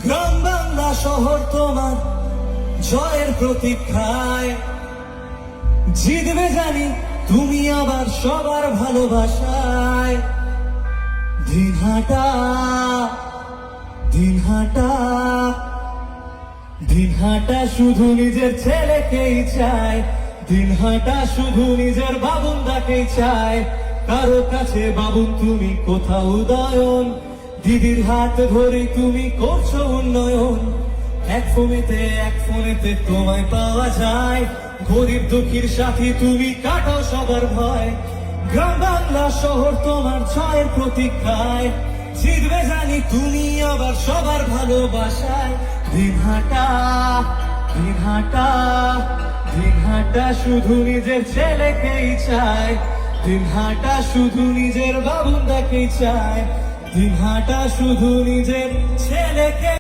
গ্রাম বাংলা শহর তোমার জয়ের প্রতীক্ষায়, জিতবে জানি তুমি আবার সবার ভালোবাসায়। দিনহাটা দিনহাটা দিনহাটা শুধু নিজের ছেলেকেই চায়, দিনহাটা শুধু নিজের বাবুন্দাকেই চায়। কারো কাছে বাবুন তুমি কোথাও উদয়ন, দিদির হাত ধরে তুমি করছো উন্নয়ন। এক ফোনেতে তোমায় পাওয়া যায়, গরিব দুঃখীর সাথে তুমি কাটাও সবার ভয়। গ্রাম বাংলা শহর তোমার জয়ের প্রতীক্ষায়, জিতবে জানি তুমি আবার সবার ভালোবাসায়। দিনহাটা দিনহাটা দিনহাটা শুধু নিজের ছেলেকেই চায়, দিনহাটা শুধু নিজের বাবুন্দাকেই চায়, দিনহাটা শুধু নিজের ছেলেকে